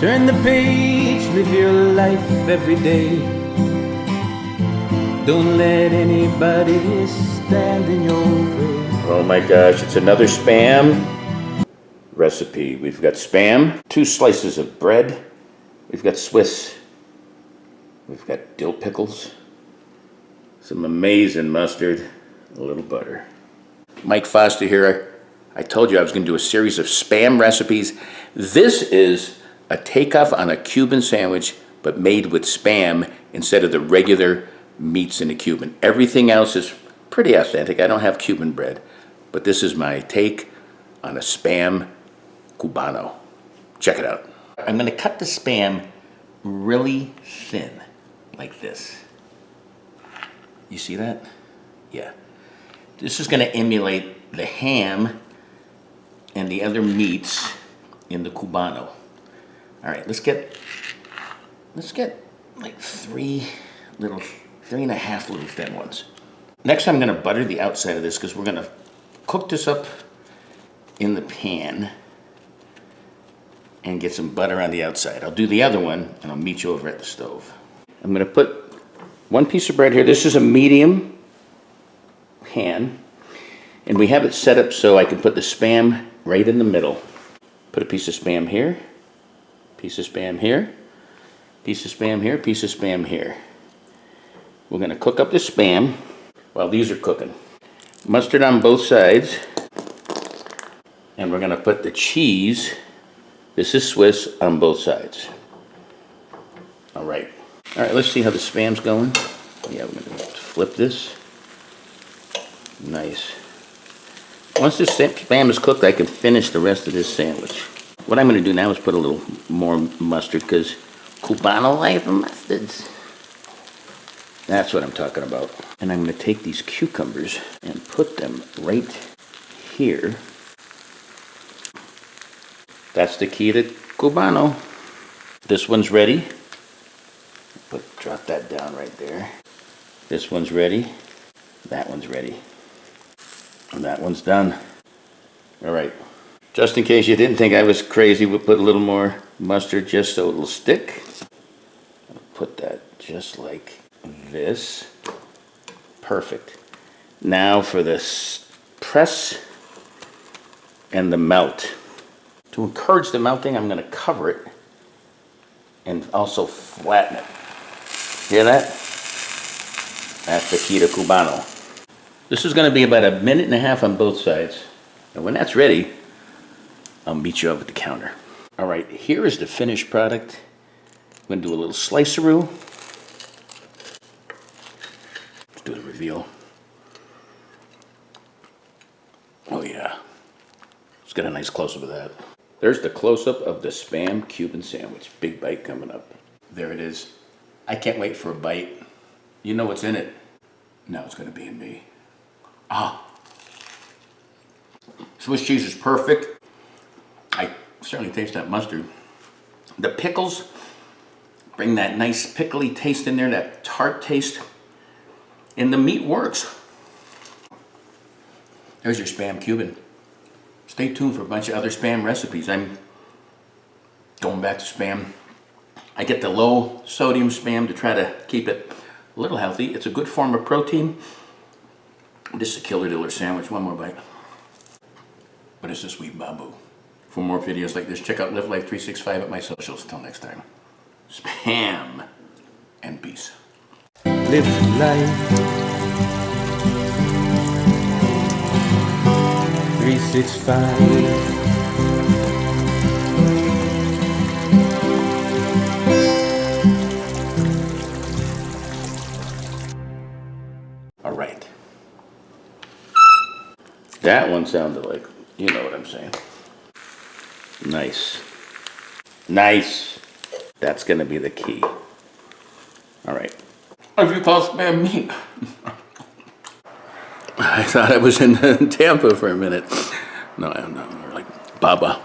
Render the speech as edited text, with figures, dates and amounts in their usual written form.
Turn the page, live your life every day. Don't let anybody stand in your way. Oh my gosh, it's another Spam recipe. We've got Spam, 2 slices of bread, we've got Swiss, we've got dill pickles, some amazing mustard, a little butter. Mike Foster here. I told you I was going to do a series of Spam recipes. This is a takeoff on a Cuban sandwich, but made with Spam instead of the regular meats in a Cuban. Everything else is pretty authentic. I don't have Cuban bread, but this is my take on a Spam Cubano. Check it out. I'm going to cut the Spam really thin, like this. You see that? Yeah. This is going to emulate the ham and the other meats in the Cubano. All right, let's get like 3.5 little thin ones. Next, I'm going to butter the outside of this because we're going to cook this up in the pan and get some butter on the outside. I'll do the other one and I'll meet you over at the stove. I'm going to put 1 piece of bread here. This is a medium pan, and we have it set up so I can put the Spam right in the middle. Put a piece of Spam here, piece of Spam here, piece of Spam here, piece of Spam here. We're going to cook up the Spam while these are cooking. Mustard on both sides, and we're going to put the cheese, this is Swiss, on both sides. All right, let's see how the Spam's going. Yeah, we're going to flip this. Nice. Once this Spam is cooked, I can finish the rest of this sandwich. What I'm going to do now is put a little more mustard, because Cubano life of mustards. That's what I'm talking about. And I'm going to take these cucumbers and put them right here. That's the key to Cubano. This one's ready. Drop that down right there. This one's ready. That one's ready. And that one's done. All right. Just in case you didn't think I was crazy, we'll put a little more mustard just so it'll stick. I'll put that just like this. Perfect. Now for this press and the melt. To encourage the melting, I'm going to cover it and also flatten it. Hear that? That's the key to Cubano. This is going to be about 1.5 minutes on both sides. And when that's ready, I'll meet you up at the counter. All right, here is the finished product. I'm going to do a little sliceroo. Let's do the reveal. Oh yeah. Let's get a nice close-up of that. There's the close-up of the Spam Cuban sandwich. Big bite coming up. There it is. I can't wait for a bite. You know what's in it. Now it's going to be in me. Ah. Swiss cheese is perfect. I certainly taste that mustard. The pickles bring that nice pickly taste in there, that tart taste. And the meat works. There's your Spam Cuban. Stay tuned for a bunch of other Spam recipes. I'm going back to Spam. I get the low sodium Spam to try to keep it a little healthy. It's a good form of protein. This is a killer diller sandwich. One more bite. But it's a sweet bamboo. For more videos like this, check out Live Life 365 at my socials. Until next time, Spam and peace. Live life 365. That one sounded like, you know what I'm saying. Nice. Nice. That's going to be the key. All right. If you call Spam meat. I thought I was in Tampa for a minute. No, I'm not. We're like Baba.